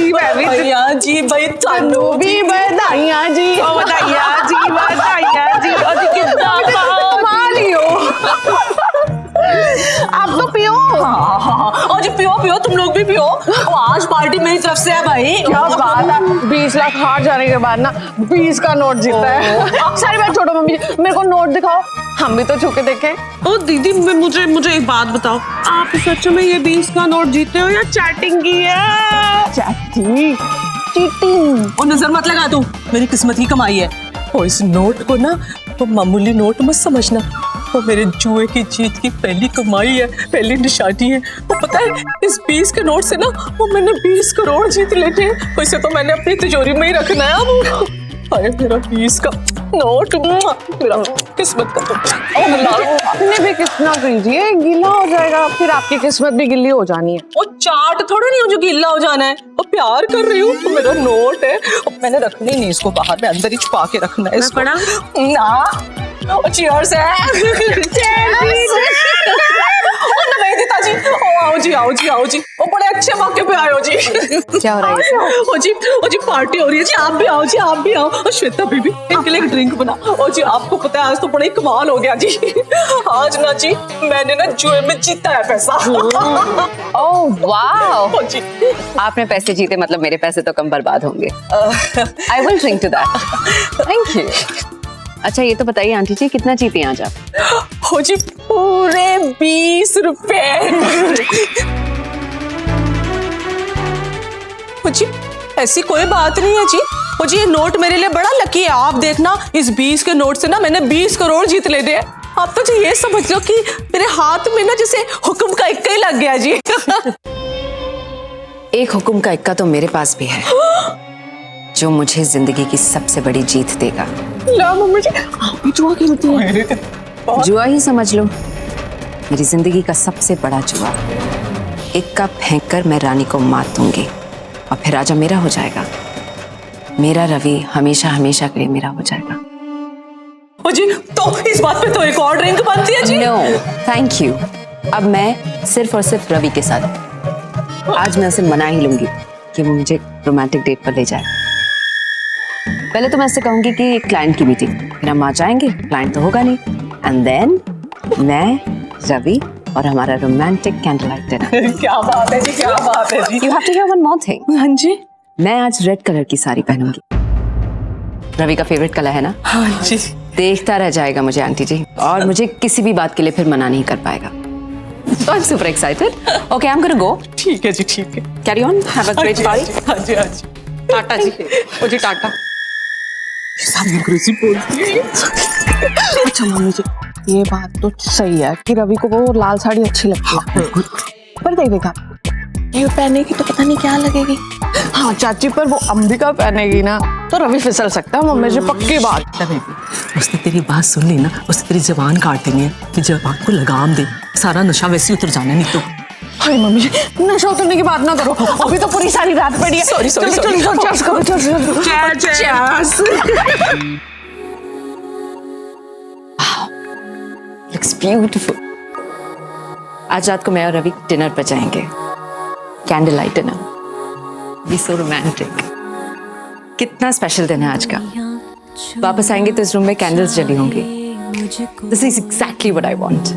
जी मैं भी बधाइयां जी भाई तन्नू भी बधाइयां जी। बधाइयां जी बधाइयां जी। अजी कितना कमाल ही हो। आप तो पियो। हाँ अजी पियो पियो, तुम लोग भी पियो। आज पार्टी मेरी तरफ से है भाई। क्या बात है, 20 लाख हार जाने के बाद ना 20 का नोट जीता है। सारी बात छोड़ो मम्मी जी, मेरे को नोट दिखाओ, हम भी तो छू के देखें। ओ दीदी मुझे एक बात बताओ, आप सच में ये 20 का नोट जीते हो या चैटिंग की है? Chatting cheating. और नजर मत लगा तू, मेरी किस्मत की कमाई है। और इस नोट को ना तो मामूली नोट मत समझना, वो मेरे जुए की जीत की पहली कमाई है, पहली निशानी है। वो पता है इस 20 के नोट से ना वो मैंने 20 करोड़ जीत लेते हैं। वैसे तो मैंने अपनी तिजोरी में ही रखना है अब। अरे मेरा 20 का नोट, मेरा किस्मत का आपने भी कितना कीजिए, गीला हो जाएगा, फिर आपकी किस्मत भी गिल्ली हो जानी है। वो चाट थोड़ा नहीं हो जो गीला हो जाना है। वो प्यार कर रही हूँ, तो मेरा नोट है, अब मैंने रखना ही नहीं इसको बाहर, में अंदर ही छुपा के रखना है इसको। ना चीयर्स है। जी आओ जी, वो बड़े अच्छे मौके पे आए हो जी। क्या हो रहा है? ओ जी पार्टी हो रही है जी, आप भी आओ। और श्वेता बीबी इनके लिए एक ड्रिंक बना। ओ जी आपको पता है आज तो बड़ा ही कमाल हो गया जी। आज ना जी मैंने ना जुए में जीता है पैसा। ओह वाओ, ओ जी आपने पैसे जीते मतलब मेरे पैसे तो कम बर्बाद होंगे। I will drink to that. Thank you. अच्छा ये तो बताइए आंटी जी, कितना जीती आज आप? हो जी पूरे 20 रुपए। हो जी ऐसी कोई बात नहीं है जी। हो जी ये नोट मेरे लिए बड़ा लकी है। आप देखना इस 20 के नोट से ना मैंने 20 करोड़ जीत लेने हैं। आप तो जी ये समझ लो कि मेरे हाथ में ना जैसे हुक्म का इक्का ही लग गया जी। एक हुक्म का इक्का तो मेरे पास भी है, जो मुझे जिंदगी की सबसे बड़ी जीत देगा। ला मम्मी जी, आप भी जुआ खेलती हैं? जुआ ही समझ लो, मेरी जिंदगी का सबसे बड़ा जुआ। इक्का फेंक कर मैं रानी को मात दूंगी और फिर राजा मेरा हो जाएगा। मेरा रवि हमेशा हमेशा के लिए मेरा हो जाएगा। हो जी तो इस बात पे तो एक और ड्रिंक बनती है जी। No thank you. अब मैं सिर्फ और सिर्फ रवि के साथ, आज मैं उसे मना ही लूंगी कि वो मुझे रोमांटिक डेट पर ले जाए। पहले तो मैं उससे कहूंगी कि क्लाइंट की मीटिंग, फिर हम आ जाएंगे, क्लाइंट तो होगा नहीं, एंड देन मैं, रवि और हमारा रोमांटिक कैंडल लाइट डिनर। क्या बात है जी, क्या बात है जी। You have to hear one more thing. हाँ जी मैं आज रेड कलर की साड़ी पहनूंगी, रवि का फेवरेट कलर है ना। हाँ जी देखता रह जाएगा मुझे आंटी जी, और मुझे किसी भी बात के लिए फिर मना नहीं कर पाएगा। So I'm super excited. Okay, I'm gonna go. ठीक है जी, ठीक है। Carry on. Have a great party. हाँ जी हाँ जी। टाटा जी, ओ जी टाटा। अंग्रेजी बोलती है। अच्छा मम्मी जी, ये बात तो सही है कि रवि को वो लाल साड़ी अच्छी लगती है, पर देखेगा ये पहनेगी तो पता नहीं क्या लगेगी। हाँ चाची, पर वो अंबिका पहनेगी ना तो रवि फिसल सकता है मम्मी जी, पक्की बात। उसने तेरी बात सुन ली ना, उसने तेरी जबान काट देनी है कि जबान को लगाम दे, सारा नशा वैसे उतर जाना नहीं तो। हाय मम्मी जी, नशा उतरने की बात ना करो, अभी तो पूरी सारी रात पड़ी है। सॉरी चीयर्स करो, चीयर्स। Looks beautiful. आज रात को मैं और रवि डिनर पर जाएंगे, candle light dinner. Be so romantic. कितना स्पेशल दिन है आज का। वापस आएंगे तो इस रूम में कैंडल्स जली होंगी। This is exactly what I want.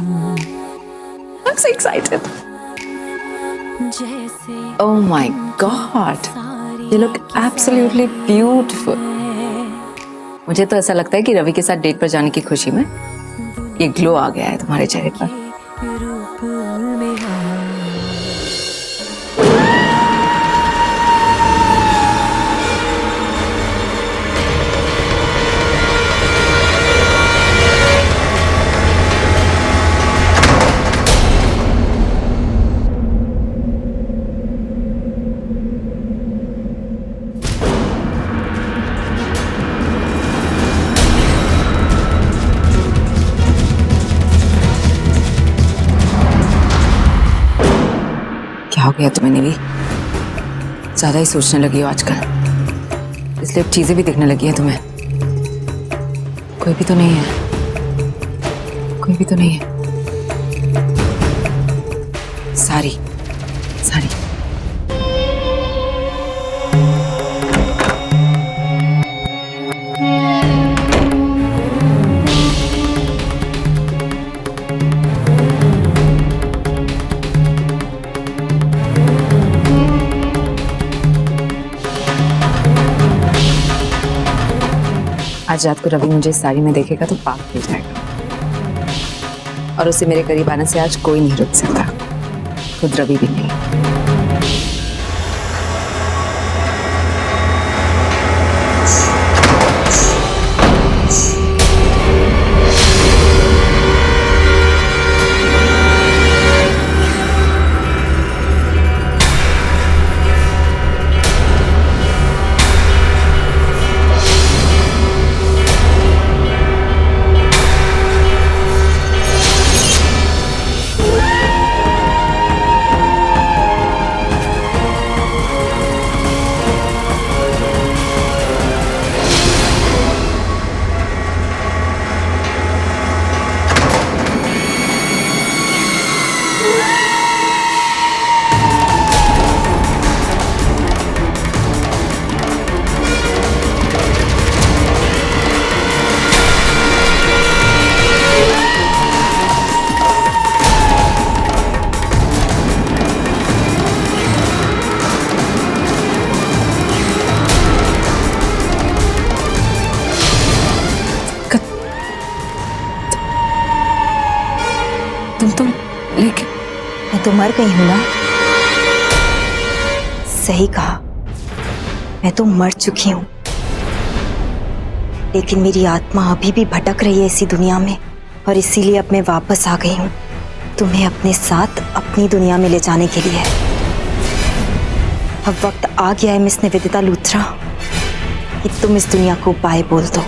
I'm so excited. Oh my God. You look absolutely beautiful. मुझे तो ऐसा लगता है कि रवि के साथ डेट पर जाने की खुशी में ये ग्लो आ गया है तुम्हारे चेहरे पर। क्या हो गया तुम्हें निवी? ज्यादा ही सोचने लगी हो आजकल, इसलिए अब चीजें भी दिखने लगी है तुम्हें। कोई भी तो नहीं है, कोई भी तो नहीं है। सारी सारी आज रात को रवि मुझे इस साड़ी में देखेगा तो पागल हो जाएगा, और उसे मेरे करीब आने से आज कोई नहीं रुक सकता, खुद रवि भी नहीं। लेकिन मैं तो मर गई हूं ना। सही कहा, मैं तो मर चुकी हूं, लेकिन मेरी आत्मा अभी भी भटक रही है इसी दुनिया में, और इसीलिए अब मैं वापस आ गई हूं तुम्हें अपने साथ अपनी दुनिया में ले जाने के लिए। अब वक्त आ गया है मिस निवेदिता लूथरा कि तुम इस दुनिया को बाय बोल दो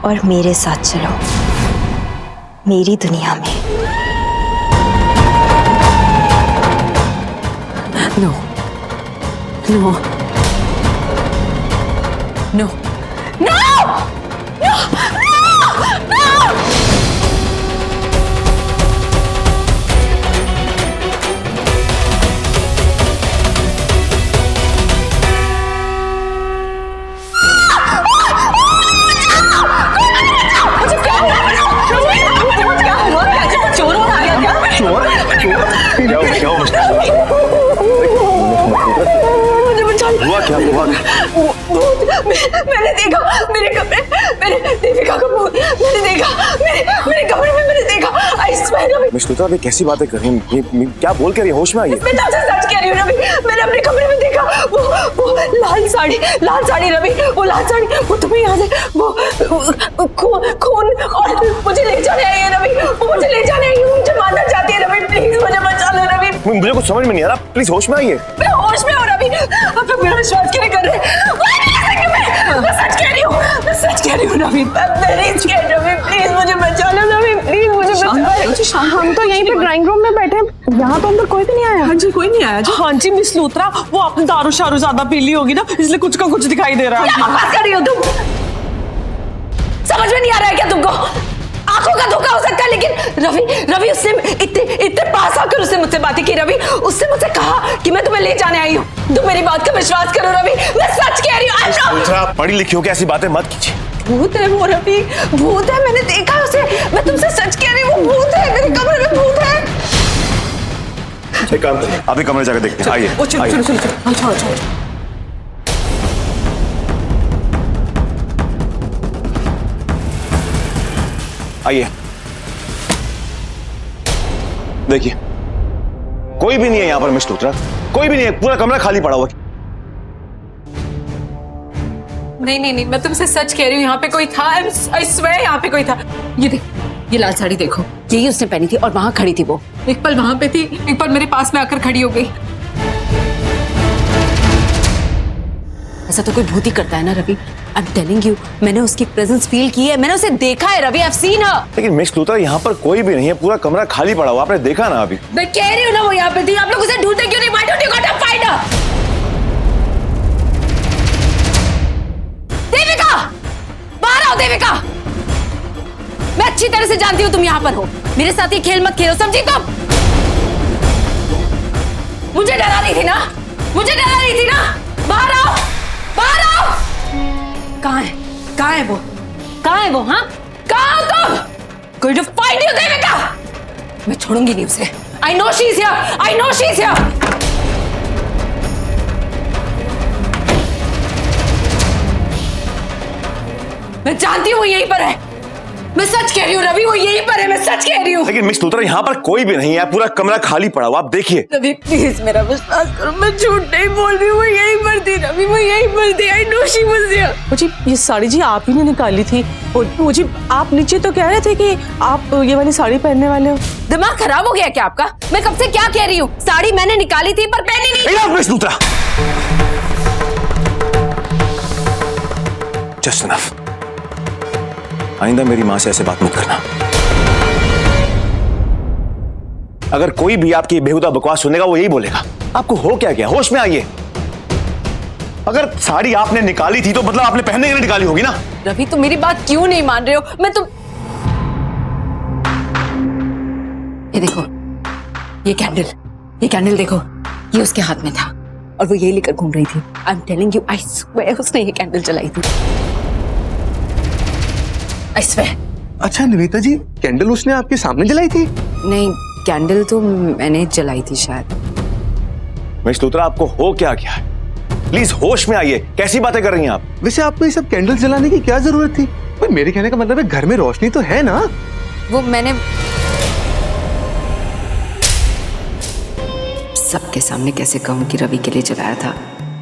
और मेरे साथ चलो मेरी दुनिया में। नो नो नो क्या हुआ? मैंने देखा मेरे कमरे, मैंने देविका को मैंने देखा मेरे कमरे में मैंने देखा। I swear Ravi. Miss Luthra, अभी कैसी बातें कर रही हैं? क्या बोल कर रही है? होश में आइए। मैं सच कह रही हूँ रवि, मैंने अपने कमरे में देखा वो लाल साड़ी रवि, वो लाल साड़ी, वो तुम्हें याद है? वो खून और मुझे ले जाने आई है रवि, वो मुझे ले जाने आई है, मुझे मारना चाहती है रवि, प्लीज मुझे बचा लो रवि। मुझे कुछ समझ में नहीं आ रहा, प्लीज होश में आइए। मैं होश में हूँ रवि, आप लोग मेरा विश्वास क्यों नहीं कर रहे? मैं सच कह रही हूँ रवि, प्लीज मुझे बचा लो रवि, प्लीज मुझे बचा लो। हम तो यहीं पे ड्राइंग रूम में बैठे हैं, यहाँ तो अंदर कोई भी नहीं आया। हाँ जी, कोई नहीं आया जी। हाँ जी मिस लूथरा, वो आपने दारू शारू ज्यादा पी ली होगी ना, इसलिए कुछ का कुछ दिखाई दे रहा है। क्या बकवास कर रही हो तुम? समझ में नहीं आ रहा है क्या तुमको? आंखों का धोखा हो सकता है, लेकिन रवि उसने इतने पास आकर उसने मुझसे बातें की रवि, उससे मुझसे कहा कि मैं तुम्हें ले जाने आई हूँ। तुम मेरी बात का विश्वास करो रवि, मैं सच कह रही हूँ। लूथरा, पढ़ी लिखी हो के ऐसी बातें मत कीजिए। भूत है वो रवि, भूत है, मैंने देखा उसे, मैं तुमसे सच कह रही हूँ, वो भूत है, मेरे कमरे में भूत है। एक काम करिए, अभी कमरे जाकर देखते हैं। आइए, चलो। आइए, देखिए कोई भी नहीं है यहाँ पर मिस लूथरा, कोई भी नहीं है, पूरा कमरा खाली पड़ा हुआ। नहीं, मैं तुमसे सच कह रही हूँ, यहाँ पे कोई था। आई स्वेयर यहाँ पे कोई था। ये देख, ये लाल साड़ी देखो, यही उसने पहनी थी और वहां खड़ी थी वो। एक पल वहां पे थी, एक पल मेरे पास में आकर खड़ी हो गई। ऐसा तो कोई भूत ही करता है ना Ravi. I am telling you, मैंने उसकी प्रेजेंस फील की है, मैंने उसे देखा है Ravi. I have seen her. लेकिन मिस लूथरा, यहाँ पर कोई भी नहीं है, पूरा कमरा खाली पड़ा हुआ, आपने देखा ना अभी। मैं कह रही हूँ ना वो यहाँ पे थी, आप लोग उसे ढूंढते क्यों नहीं? Why don't you go to find her? Devika, बाहर आओ देविका। मैं अच्छी तरह से जानती हूँ तुम यहाँ पर हो, मेरे साथ ये खेल मत खेलो, समझी तुम? मुझे डरा रही थी ना, मुझे डरा रही थी ना। बाहर आओ, बाहर आओ। कहाँ है वो? कहाँ है वो? हाँ, कहाँ हो तुम? Going to find you, Devika. मैं छोड़ूंगी नहीं उसे। I know she's here. I know she's here. मैं जानती हूँ वो यहीं पर है। मैं सच कह रही हूँ रवि, वो यहीं पर है, मैं सच कह रही हूँ। लेकिन मिस लूथरा यहाँ पर कोई भी नहीं है, पूरा कमरा खाली पड़ा हुआ, आप देखिए। रवि प्लीज मेरा विश्वास करो, मैं झूठ नहीं बोल रही हूँ, वो यहीं पर थी रवि, वो यहीं पर थी। I know she was here. मुझे ये साड़ी जी आप ही ने निकाली थी। और मुझे आप नीचे तो कह रहे थे कि आप ये वाली साड़ी पहनने वाले हो। दिमाग खराब हो गया क्या आपका? मैं कब से क्या कह रही हूँ? साड़ी मैंने निकाली थी पर पहनी नहीं। Enough, miss Luthra. Just enough। आइंदा मेरी माँ से ऐसे बात मत करना। अगर कोई भी आपकी बेहुदा बकवास सुनेगा वो यही बोलेगा, आपको हो क्या गया, होश में आइए। अगर साड़ी आपने निकाली थी तो मतलब आपने पहनने के लिए निकाली होगी ना। रवि तुम मेरी बात क्यों नहीं मान रहे हो? मैं तुम ये देखो, ये कैंडल देखो, ये उसके हाथ में था और वो ये लेकर घूम रही थी। आई am telling you, I swear उसने ये कैंडल जलाई थी। I swear. अच्छा निवेदिता जी, कैंडल उसने आपके सामने जलाई थी? नहीं, कैंडल तो मैंने जलाई थी शायद। मिस लूथरा आपको हो क्या गया है? प्लीज होश में आइए, कैसी बातें कर रही हैं आप? वैसे आपको ये सब कैंडल जलाने की क्या जरूरत थी? भाई मेरे कहने का मतलब है घर में रोशनी तो है ना। वो मैंने सबके सामने कैसे कहूं कि रवि के लिए जलाया था,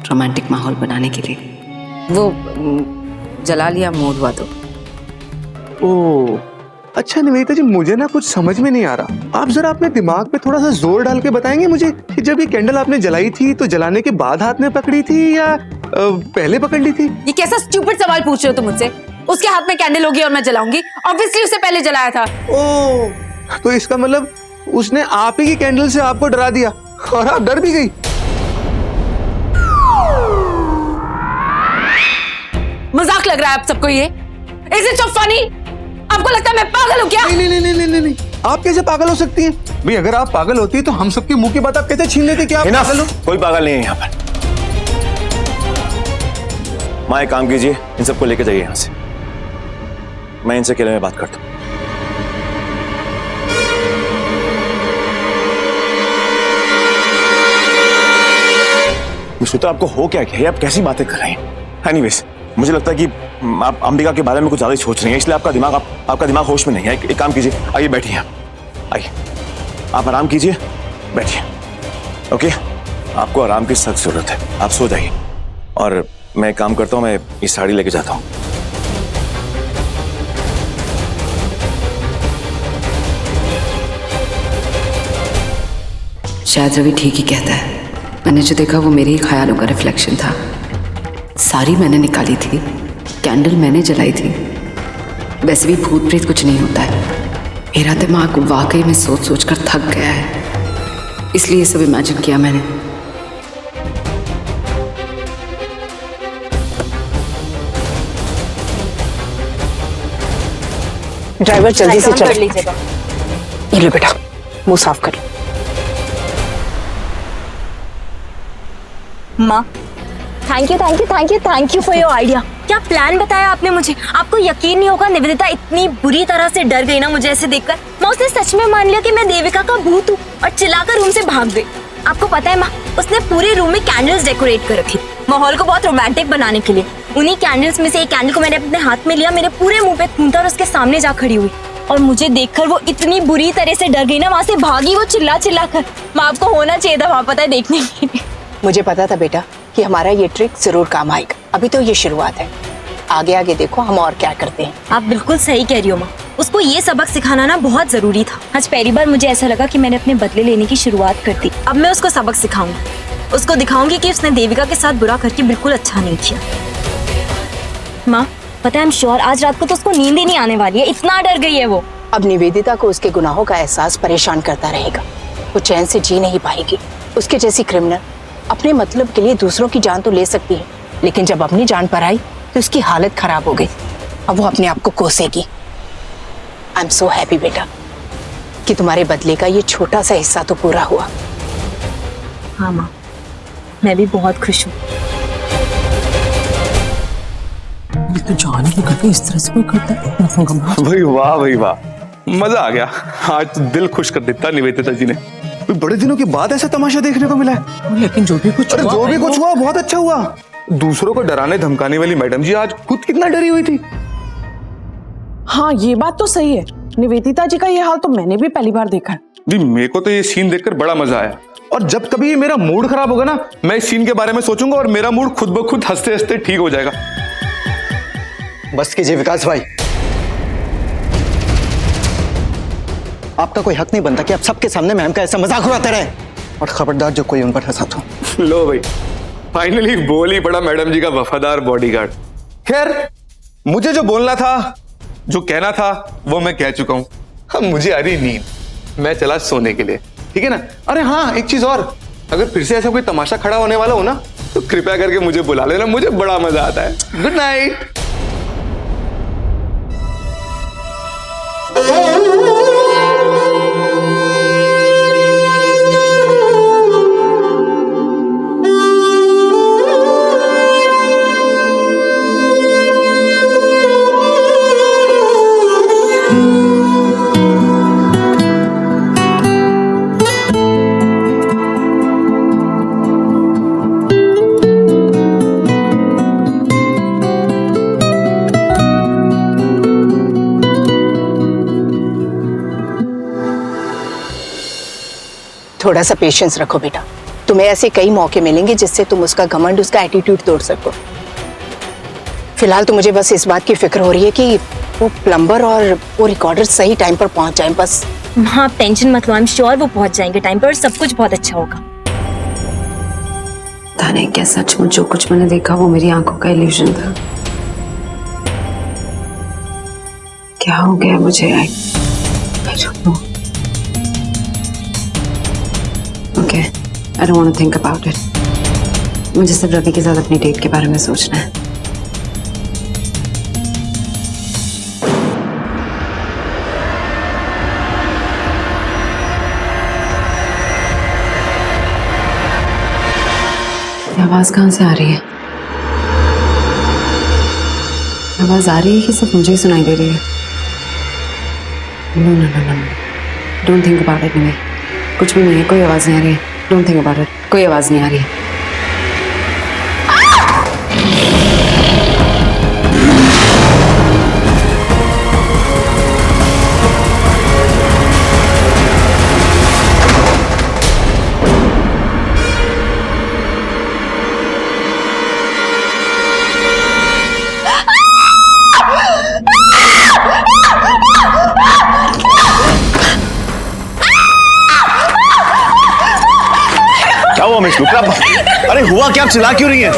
रोमांटिक माहौल बनाने के लिए। वो जला लिया, मूड हुआ तो। ओ अच्छा निवेदिता जी, मुझे ना कुछ समझ में नहीं आ रहा। आप जरा अपने दिमाग पे थोड़ा सा जोर डाल के बताएंगे मुझे कि जब ये कैंडल आपने जलाई थी तो जलाने के बाद हाथ में पकड़ी थी या पहले पकड़ ली थी? ये कैसा स्टूपिड सवाल पूछ रहे हो तुम मुझसे? उसके हाथ में कैंडल होगी और मैं जलाऊंगी? ऑब्वियसली उसे पहले जलाया था। ओ तो इसका मतलब उसने आप ही की कैंडल से आपको डरा दिया और आप डर भी गई। मजाक लग रहा है आप सबको ये? Is it so funny? आपको लगता है मैं पागल हूँ क्या? नहीं, आप कैसे पागल हो सकती हैं? भाई अगर आप पागल होती तो हम सबके मुंह की बात आप कैसे छीन लेते? क्या आप Enough! पागल हो? कोई पागल नहीं है यहाँ पर। माँ एक काम कीजिए, इन सबको लेके जाइए यहाँ से। मैं इनसे अकेले में बात करता हूँ। मिश्रुता आपको हो क्या गया? आप कैसी बातें कर रहे हैं? एनीवेज, मुझे लगता है कि आप अंबिका के बारे में कुछ ज्यादा ही सोच रही हैं, इसलिए आपका दिमाग होश में नहीं है। एक काम कीजिए, आइए बैठिए, आइए, आप आराम कीजिए, बैठिए। ओके, आपको आराम की सख्त जरूरत है, आप सो जाइए। और मैं एक काम करता हूँ, मैं ये साड़ी लेके जाता हूँ। शायद रवि ठीक ही कहता है। मैंने जो देखा वो मेरे ही ख्यालों का रिफ्लेक्शन था। साड़ी मैंने निकाली थी, कैंडल मैंने जलाई थी। वैसे भी भूत प्रेत कुछ नहीं होता है। मेरा दिमाग वाकई में सोच सोच कर थक गया है, इसलिए ये सब इमेजिन किया मैंने। ड्राइवर जल्दी से चल लीजिएगा। ये लो बेटा, मुंह साफ कर। माँ thank you for your idea. क्या प्लान बताया आपने मुझे? आपको यकीन नहीं होगा, निवेदिता इतनी बुरी तरह से डर गई ना मुझे ऐसे देखकर। माँ उसने सच में मान लिया कि मैं देविका का भूत हूँ और चिल्लाकर रूम से भाग गई। आपको पता है माँ, उसने पूरे रूम में कैंडल्स डेकोरेट कर रखी, माहौल को बहुत रोमांटिक बनाने के लिए। उन्हीं कैंडल्स में से एक कैंडल को मैंने अपने हाथ में लिया, मेरे पूरे मुंह पे खून था और उसके सामने जा खड़ी हुई। और मुझे देखकर वो इतनी बुरी तरह से डर गई ना, वहां से भागी वो चिल्ला चिल्ला कर। माँ आपको होना चाहिए था वहां, पता है, देखने के लिए। मुझे पता था बेटा कि हमारा ये ट्रिक जरूर काम आएगा। अभी तो ये शुरुआत है, आगे आगे देखो हम और क्या करते हैं। आप बिल्कुल सही कह रही हो माँ, उसको ये सबक सिखाना ना बहुत जरूरी था। आज पहली बार मुझे ऐसा लगा कि मैंने अपने बदले लेने की शुरुआत कर दी। अब मैं उसको सबक सिखाऊंगी, उसको दिखाऊंगी कि उसने देविका के साथ बुरा करके बिल्कुल अच्छा नहीं किया। माँ पता है, आई एम श्योर आज रात को तो उसको नींद ही नहीं आने वाली है, इतना डर गई है वो। अब निवेदिता को उसके गुनाहों का एहसास परेशान करता रहेगा, वो चैन से जी नहीं पाएगी। उसके जैसी क्रिमिनल अपने मतलब के लिए दूसरों की जान तो ले सकती है, लेकिन जब अपनी जान पर आई तो उसकी हालत खराब हो गई। अब वो अपने आप को कोसेगी। आई एम सो हैप्पी बेटा कि तुम्हारे बदले का ये छोटा सा हिस्सा तो पूरा हुआ। हाँ माँ, मैं भी बहुत खुश हूँ। ये तो जान के करके इस तरह से कोई करता है। भाई वाह, मजा आ गया। आज तो दिल खुश कर देता निवेदिता जी ने। बड़े दिनों के बाद ऐसा तमाशा देखने को मिला है। लेकिन जो भी कुछ हुआ बहुत अच्छा हुआ। दूसरों को डराने धमकाने वाली मैडम जी आज खुद कितना डरी हुई थी। हाँ ये बात तो सही है, निवेदिता जी का ये हाल तो मैंने भी पहली बार देखा है। जी मेरे को तो ये सीन देखकर बड़ा मजा आया, और जब कभी मेरा मूड खराब होगा ना, मैं इस सीन के बारे में सोचूंगा और मेरा मूड खुद ब खुद हंसते हंसते ठीक हो जाएगा। बस कीजिए विकास भाई, आपका कोई हक नहीं बनता कि आप सबके सामने मैम का ऐसा मजाक उड़ाते रहे, और खबरदार जो कोई उन पर हंसा तो। लो भाई, फाइनली बोल ही पड़ा मैडम जी का वफादार बॉडीगार्ड। खैर, मुझे जो बोलना था, जो कहना था, वो मैं कह चुका हूँ। अब मुझे आ रही नींद, मैं चला सोने के लिए, ठीक है ना। अरे हाँ, एक चीज और, अगर फिर से ऐसा कोई तमाशा खड़ा होने वाला हो ना, तो कृपया करके मुझे बुला लेना, मुझे बड़ा मजा आता है। Good night. थोड़ा सा पेशेंस रखो बेटा, तुम्हें ऐसे कई मौके मिलेंगे जिससे तुम उसका घमंड, उसका एटीट्यूड तोड़ सको। फिलहाल तो मुझे बस इस बात की फिक्र हो रही है कि वो प्लम्बर और वो रिकॉर्डर सही टाइम पर पहुंच जाएं बस। हाँ टेंशन मत लो, आई एम श्योर वो पहुंच जाएंगे टाइम पर और सब कुछ बहुत अच्छा होगा। पता नहीं क्या सचमुच जो कुछ मैंने देखा वो मेरी आंखों का इल्यूजन था। क्या हो गया मुझे? I don't know. Okay, I don't want to think about it. मुझे सिर्फ रवि के साथ अपनी डेट के बारे में सोचना है। आवाज कहाँ से आ रही है? आवाज आ रही है कि सिर्फ मुझे ही सुनाई दे रही है? No no no no, don't think about it. नहीं, कुछ भी नहीं है, कोई आवाज नहीं आ रही है। डोंट थिंक अबाउट इट, कोई आवाज नहीं आ रही है। क्या हुआ मिस लुत्रा? अरे हुआ क्या? आप चिल्ला क्यों रही हैं?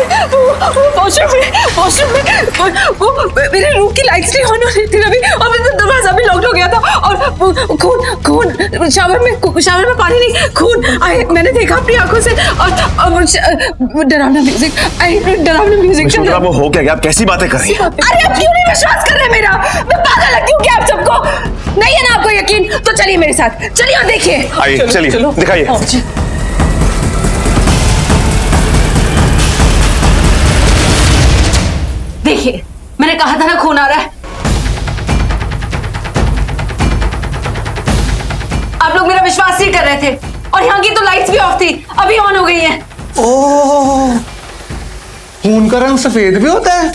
वॉशरूम में वो मेरे रूम की लाइट्स नहीं ऑन हो रही थी रवि, और मेरा दरवाजा भी लॉक हो गया था, और खून शावर में पानी नहीं, खून मैंने देखा अपनी आंखों से, और डरावना म्यूजिक मिस लुत्रा, वो हो क्या गया? आप कैसी बातें कर रही हैं? अरे आप क्यों नहीं विश्वास कर रहे मेरा? मैं पागल लगती हूँ क्या आप सबको? नहीं है ना आपको यकीन? तो चलिए मेरे साथ, चलिए और देखिए। आइए, चलिए दिखाइए। देखिए, मैंने कहा था ना खून आ रहा है। आप लोग मेरा विश्वास नहीं कर रहे थे, और यहाँ की तो लाइट्स भी ऑफ थी, अभी ऑन हो गई हैं। ओह, खून का रंग सफेद भी होता है?